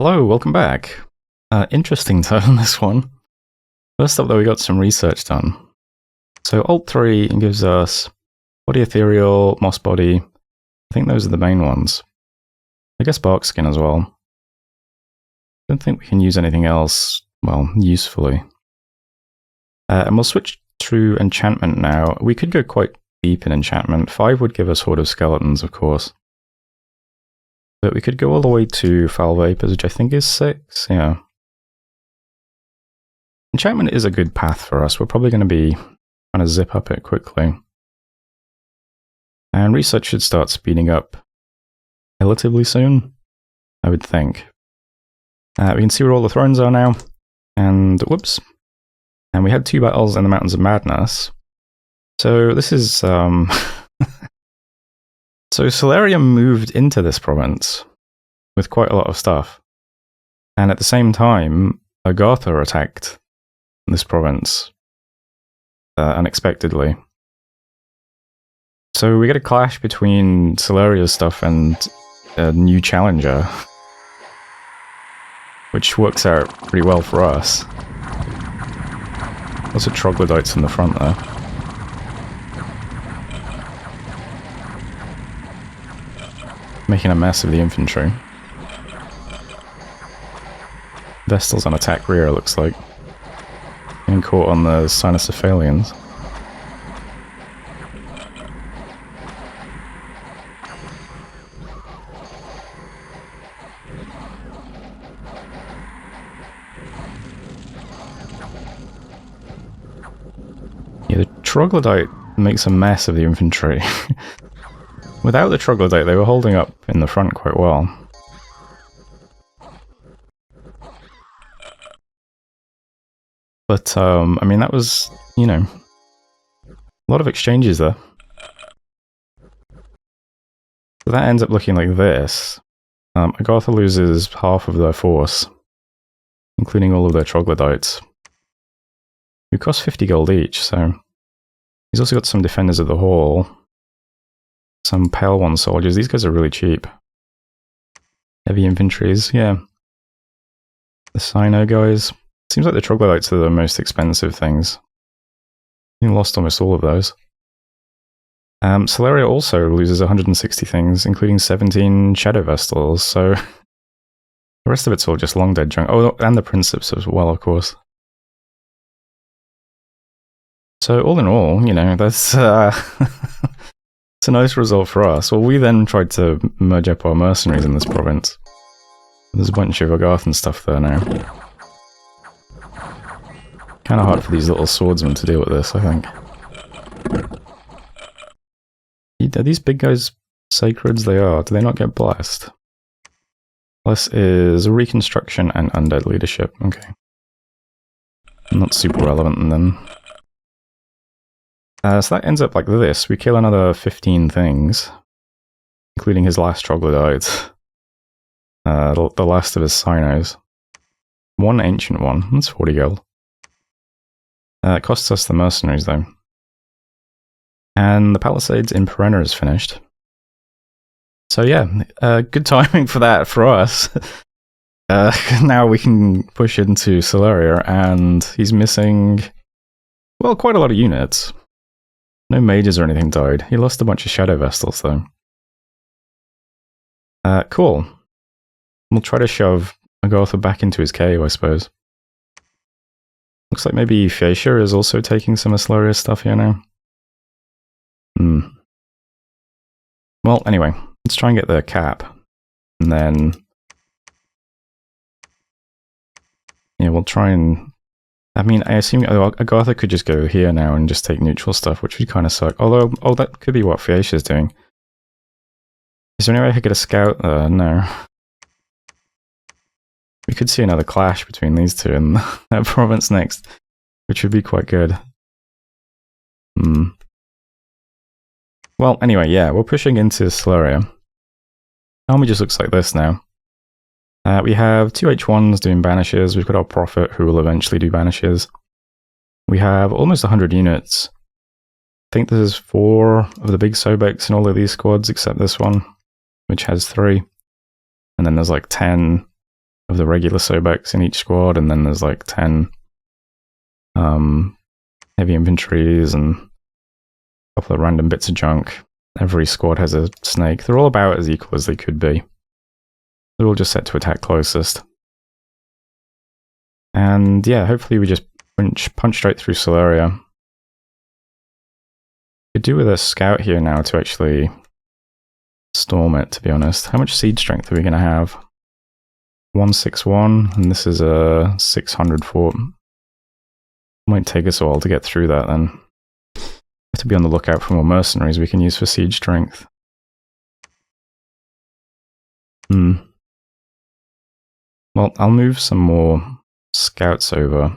Hello, welcome back. Interesting turn, this one. First up though, we got some research done. So Alt 3 gives us Body Ethereal, Moss Body. I think those are the main ones. I guess Bark Skin as well. Don't think we can use anything else, well, usefully. And we'll switch to enchantment now. We could go quite deep in enchantment. 5 would give us Horde of Skeletons, of course. But we could go all the way to Foul Vapors, which I think is 6, yeah. Enchantment is a good path for us. We're probably going to be trying to zip up it quickly. And research should start speeding up relatively soon, I would think. We can see where all the thrones are now. And, whoops. And we had 2 battles in the Mountains of Madness. So this is, So Solarium moved into this province with quite a lot of stuff. And at the same time, Agartha attacked this province unexpectedly. So we get a clash between Solaria's stuff and a new challenger, which works out pretty well for us. Lots of troglodytes in the front there. Making a mess of the infantry. Vestal's on attack rear, it looks like. Getting caught on the Cynocephalians. Yeah, the troglodyte makes a mess of the infantry. Without the troglodyte, they were holding up in the front quite well. But, I mean, that was, you know, a lot of exchanges there. So that ends up looking like this. Agartha loses half of their force, including all of their troglodytes, who cost 50 gold each, so he's also got some defenders of the hall. Some Pale One soldiers. These guys are really cheap. Heavy infantries, yeah. The Cyno guys. Seems like the troglodytes are the most expensive things. We lost almost all of those. Solaria also loses 160 things, including 17 Shadow Vestals, so the rest of it's all just long dead junk. Oh, and the Princeps as well, of course. So all in all, you know, that's it's a nice result for us. Well, we then tried to merge up our mercenaries in this province. There's a bunch of Agarthan stuff there now. Kind of hard for these little swordsmen to deal with this, I think. Are these big guys sacreds? They are. Do they not get blessed? Bless is reconstruction and undead leadership. Okay. Not super relevant then. So that ends up like this. We kill another 15 things, including his last troglodytes. The last of his Cynos. One ancient one. That's 40 gold. It costs us the mercenaries, though. And the Palisades in Perenna is finished. So yeah, good timing for that for us. Now we can push into Solaria, and he's missing, well, quite a lot of units. No mages or anything died. He lost a bunch of Shadow Vestals, though. Cool. We'll try to shove Agartha back into his cave, I suppose. Looks like maybe Phaecia is also taking some of Solaria's stuff here now. Well, anyway, let's try and get the cap. And then... yeah, we'll try and... I mean, I assume Agartha could just go here now and just take neutral stuff, which would kind of suck. Although, oh, that could be what Phaecia's doing. Is there any way I could get a scout there? No. We could see another clash between these two in that province next, which would be quite good. Well, anyway, yeah, we're pushing into Solaria. Army just looks like this now. We have 2 H1s doing banishes. We've got our Prophet, who will eventually do banishes. We have almost 100 units. I think there's 4 of the big Sobex in all of these squads, except this one, which has 3. And then there's like 10 of the regular Sobex in each squad, and then there's like 10 heavy infantries and a couple of random bits of junk. Every squad has a snake. They're all about as equal as they could be. They're all just set to attack closest. And yeah, hopefully we just punch straight through Solaria. Could do with a scout here now to actually storm it, to be honest. How much siege strength are we going to have? 161, and this is a 600 fort. Might take us a while to get through that then. Have to be on the lookout for more mercenaries we can use for siege strength. Well, I'll move some more scouts over.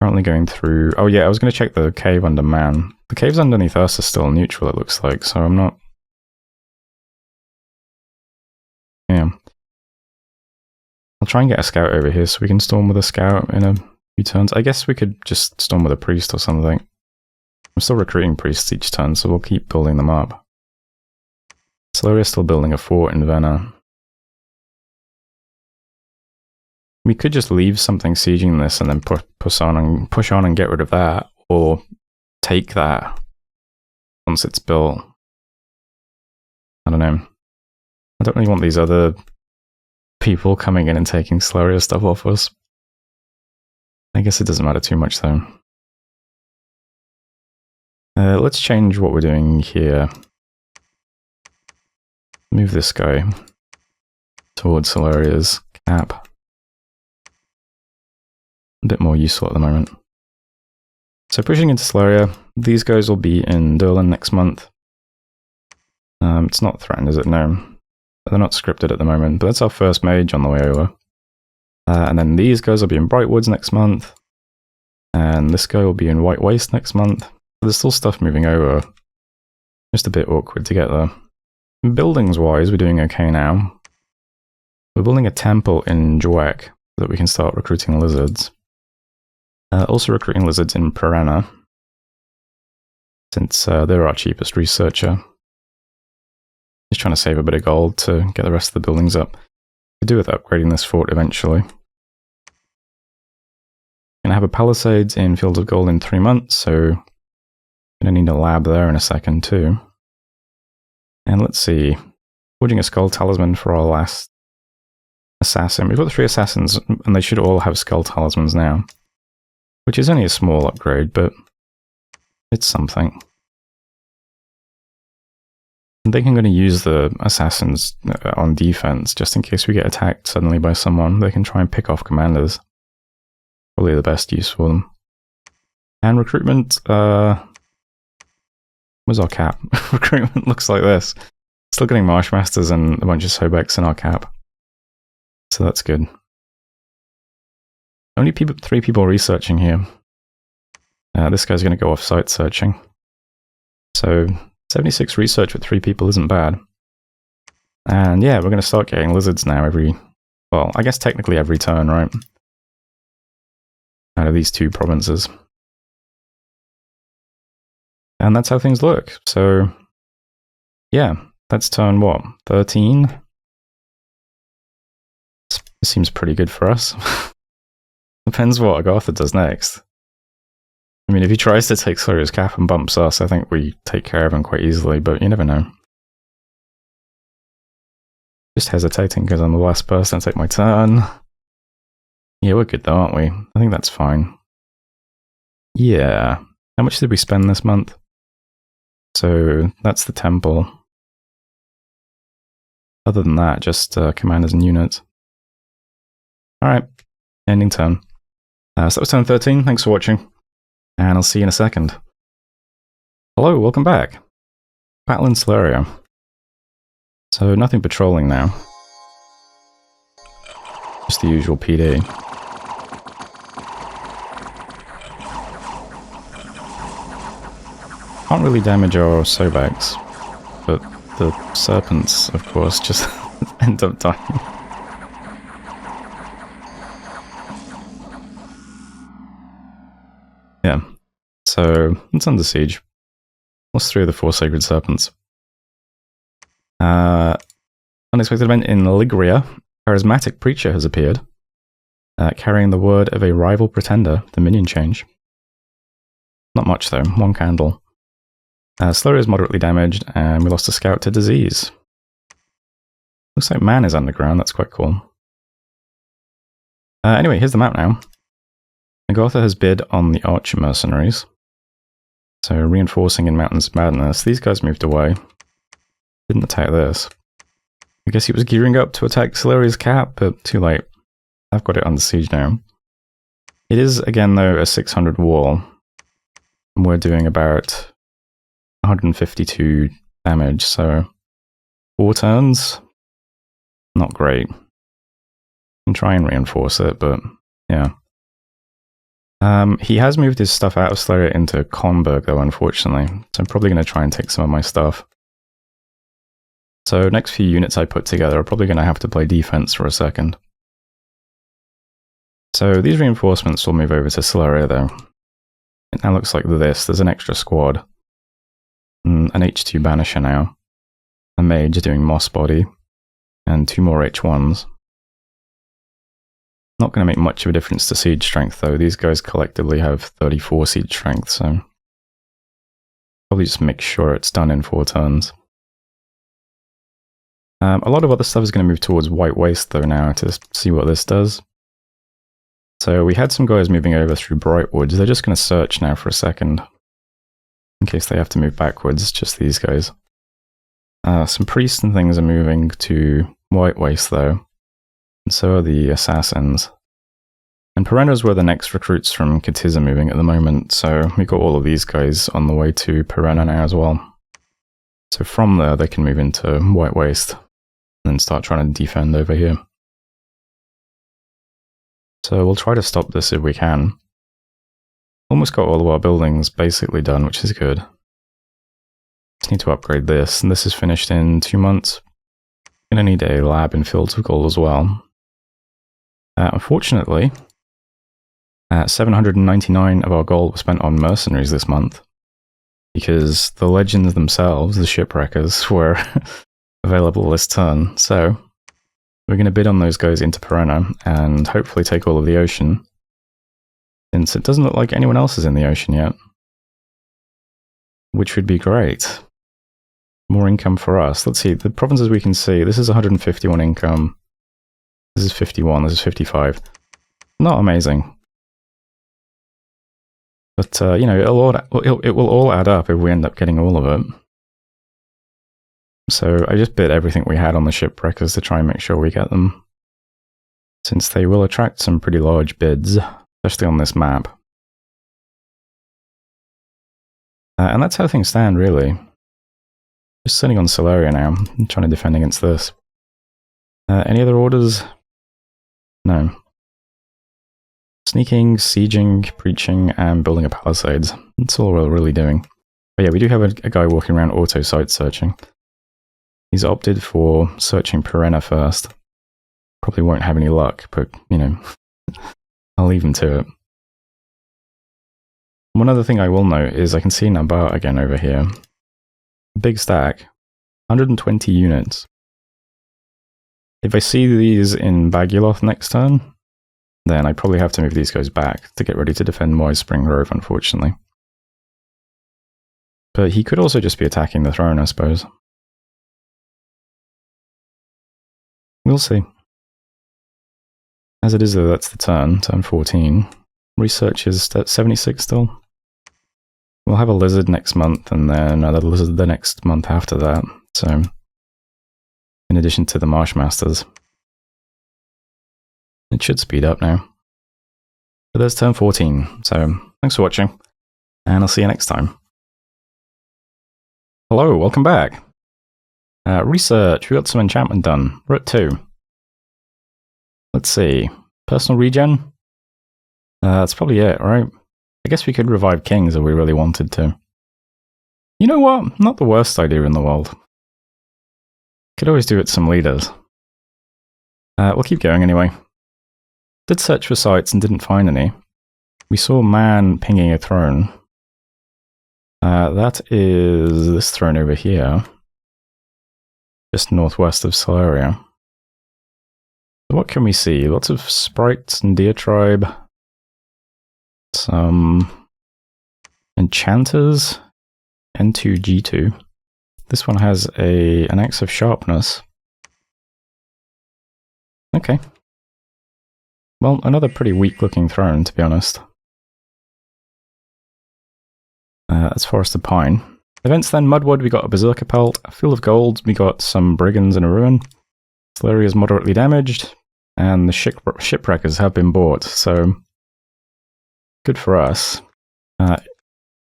Currently going through... Oh yeah, I was going to check the cave under Man. The caves underneath us are still neutral, it looks like, so I'm not... Yeah. I'll try and get a scout over here so we can storm with a scout in a few turns. I guess we could just storm with a priest or something. I'm still recruiting priests each turn, so we'll keep building them up. Solaria's still building a fort in Vena. We could just leave something sieging this and then push on and get rid of that, or take that once it's built. I don't know. I don't really want these other people coming in and taking Solaria stuff off us. I guess it doesn't matter too much though. Let's change what we're doing here. Move this guy towards Solaria's cap. A bit more useful at the moment. So pushing into Solaria, these guys will be in Durlan next month. It's not threatened, is it? No. They're not scripted at the moment, but that's our first mage on the way over. And then these guys will be in Brightwoods next month. And this guy will be in White Waste next month. There's still stuff moving over. Just a bit awkward to get there. Buildings-wise, we're doing okay now. We're building a temple in Jwek so that we can start recruiting lizards. Also recruiting lizards in Piranha, since they're our cheapest researcher. Just trying to save a bit of gold to get the rest of the buildings up. To do with upgrading this fort eventually. Gonna have a palisades in Fields of Gold in 3 months, so gonna need a lab there in a second too. And let's see, forging a skull talisman for our last assassin. We've got the 3 assassins, and they should all have skull talismans now. Which is only a small upgrade, but it's something. I think I'm going to use the assassins on defense, just in case we get attacked suddenly by someone. They can try and pick off commanders. Probably the best use for them. And recruitment, where's our cap? Recruitment looks like this. Still getting Marshmasters and a bunch of Sobex in our cap. So that's good. Only 3 people researching here. This guy's going to go off site searching. So 76 research with 3 people isn't bad. And yeah, we're going to start getting lizards now well, I guess technically every turn, right? Out of these 2 provinces. And that's how things look. So yeah, that's turn what? 13? This seems pretty good for us. Depends what Agartha does next. I mean, if he tries to take Solaria's cap and bumps us, I think we take care of him quite easily, but you never know. Just hesitating because I'm the last person to take my turn. Yeah, we're good though, aren't we? I think that's fine. Yeah. How much did we spend this month? So, that's the temple. Other than that, just commanders and units. Alright, ending turn. So that was turn 13, thanks for watching, and I'll see you in a second. Hello, welcome back. Battle in Solaria. So nothing patrolling now. Just the usual PD. Can't really damage our Sobex, but the serpents, of course, just end up dying. Yeah, so it's under siege. Lost 3 of the 4 sacred serpents. Unexpected event in Ligria. Charismatic Preacher has appeared, carrying the word of a rival pretender, the minion change. Not much though, 1 candle. Slurry is moderately damaged, and we lost a scout to disease. Looks like man is underground, that's quite cool. Anyway, here's the map now. Agartha has bid on the Archer mercenaries. So reinforcing in Mountains of Madness. These guys moved away. Didn't attack this. I guess he was gearing up to attack Solaria's cap, but too late. I've got it under siege now. It is, again though, a 600 wall. And we're doing about 152 damage, so 4 turns? Not great. Can try and reinforce it, but yeah. He has moved his stuff out of Slayer into Konberg though, unfortunately. So I'm probably going to try and take some of my stuff. So next few units I put together are probably going to have to play defense for a second. So these reinforcements will move over to Solaria though. It now looks like this. There's an extra squad. An H2 Banisher now. A mage doing Moss Body. And 2 more H1s. Not going to make much of a difference to siege strength though. These guys collectively have 34 siege strength, so probably just make sure it's done in 4 turns. A lot of other stuff is going to move towards White Waste though now to see what this does. So we had some guys moving over through Brightwoods. They're just going to search now for a second. In case they have to move backwards, just these guys. Some priests and things are moving to White Waste though. And so are the assassins. And Perenna's were the next recruits from Katiz are moving at the moment, so we got all of these guys on the way to Perenna now as well. So from there they can move into White Waste and then start trying to defend over here. So we'll try to stop this if we can. Almost got all of our buildings basically done, which is good. Just need to upgrade this, and this is finished in 2 months. Gonna need a lab in Fields of Gold as well. Unfortunately, 799 of our gold was spent on mercenaries this month, because the legends themselves, the shipwreckers, were available this turn, so we're going to bid on those guys into Perenna, and hopefully take all of the ocean, since it doesn't look like anyone else is in the ocean yet. Which would be great. More income for us. Let's see, the provinces we can see, this is 151 income. This is 51, this is 55. Not amazing. But, you know, it will all add up if we end up getting all of it. So I just bid everything we had on the shipwreckers to try and make sure we get them. Since they will attract some pretty large bids, especially on this map. And that's how things stand, really. Just sitting on Solaria now, I'm trying to defend against this. Any other orders? No. Sneaking, sieging, preaching, and building a palisades. That's all we're really doing. But yeah, we do have a guy walking around auto-site searching. He's opted for searching Perenna first. Probably won't have any luck, but, you know, I'll leave him to it. One other thing I will note is I can see Nabar again over here. Big stack. 120 units. If I see these in Baguloth next turn, then I probably have to move these guys back to get ready to defend Moy Spring Grove, unfortunately. But he could also just be attacking the throne, I suppose. We'll see. As it is though, that's the turn 14. Research is at 76 still. We'll have a lizard next month, and then another lizard the next month after that, so in addition to the Marshmasters. It should speed up now. But there's turn 14, so thanks for watching, and I'll see you next time. Hello, welcome back. Research, we got some enchantment done. We're at 2. Let's see. Personal regen? That's probably it, right? I guess we could revive kings if we really wanted to. You know what? Not the worst idea in the world. Could always do it some leaders. We'll keep going anyway. Did search for sites and didn't find any. We saw man pinging a throne. That is this throne over here. Just northwest of Solaria. What can we see? Lots of sprites and diatribe. Some enchanters. N2, G2. This one has an axe of sharpness. Okay. Well, another pretty weak looking throne, to be honest. That's Forest of Pine. Events then, Mudwood, we got a Berserker Pelt. Field of Gold, we got some Brigands and a Ruin. Slayer is moderately damaged. And the Shipwreckers have been bought, so good for us.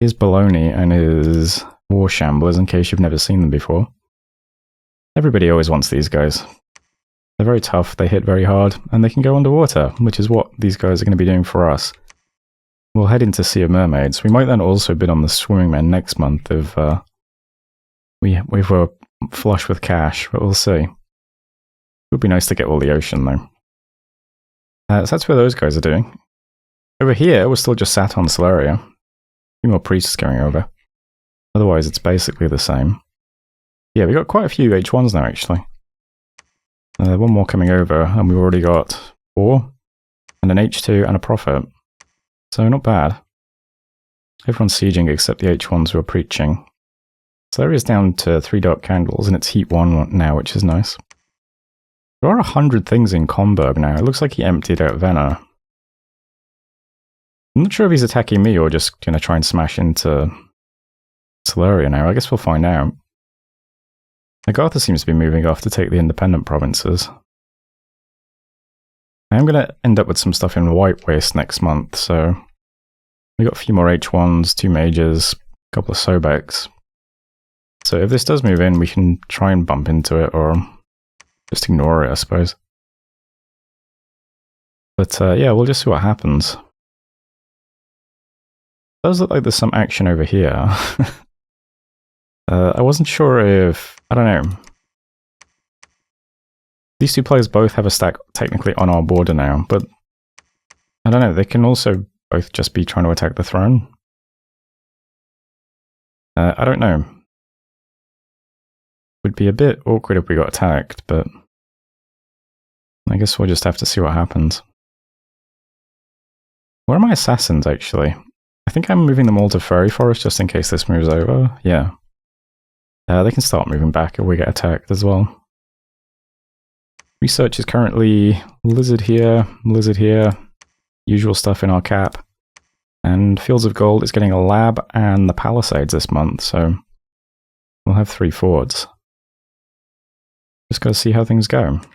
Here's Baloney and his War Shamblers, in case you've never seen them before. Everybody always wants these guys. They're very tough, they hit very hard, and they can go underwater, which is what these guys are going to be doing for us. We'll head into Sea of Mermaids. We might then also bid on the Swimming Men next month if we were flush with cash, but we'll see. It would be nice to get all the ocean, though. So that's where those guys are doing. Over here, we're still just sat on Solaria. A few more priests going over. Otherwise, it's basically the same. Yeah, we got quite a few H1s now, actually. One more coming over, and we've already got 4, and an H2 and a Prophet. So not bad. Everyone's sieging except the H1s who are preaching. Solaria's down to 3 dark candles, and it's heat 1 now, which is nice. There are 100 things in Comberg now. It looks like he emptied out Venna. I'm not sure if he's attacking me or just going to try and smash into Solaria now. I guess we'll find out. Agartha seems to be moving off to take the independent provinces. I am going to end up with some stuff in White Waste next month, so we got a few more H1s, 2 mages, a couple of Sobecs. So if this does move in, we can try and bump into it, or just ignore it, I suppose. But yeah, we'll just see what happens. It does look like there's some action over here. I wasn't sure if... I don't know. These 2 players both have a stack technically on our border now, but I don't know, they can also both just be trying to attack the throne. I don't know. Would be a bit awkward if we got attacked, but I guess we'll just have to see what happens. Where are my assassins, actually? I think I'm moving them all to Fairy Forest just in case this moves over. Yeah. They can start moving back if we get attacked as well. Research is currently Lizard here, usual stuff in our cap. And Fields of Gold is getting a lab and the Palisades this month, so we'll have 3 forts. Just gotta see how things go. I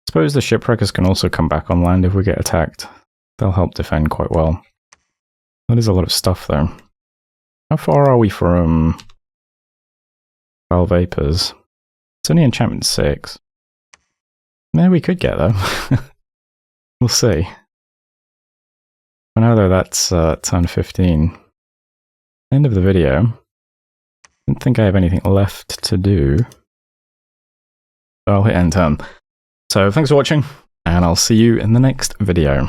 suppose the Shipwreckers can also come back on land if we get attacked. They'll help defend quite well. That is a lot of stuff, though. How far are we from Foul Vapors? It's only enchantment 6. Maybe we could get there. We'll see. For now, though, that's turn 15. End of the video. I don't think I have anything left to do. I'll hit end turn. So thanks for watching, and I'll see you in the next video.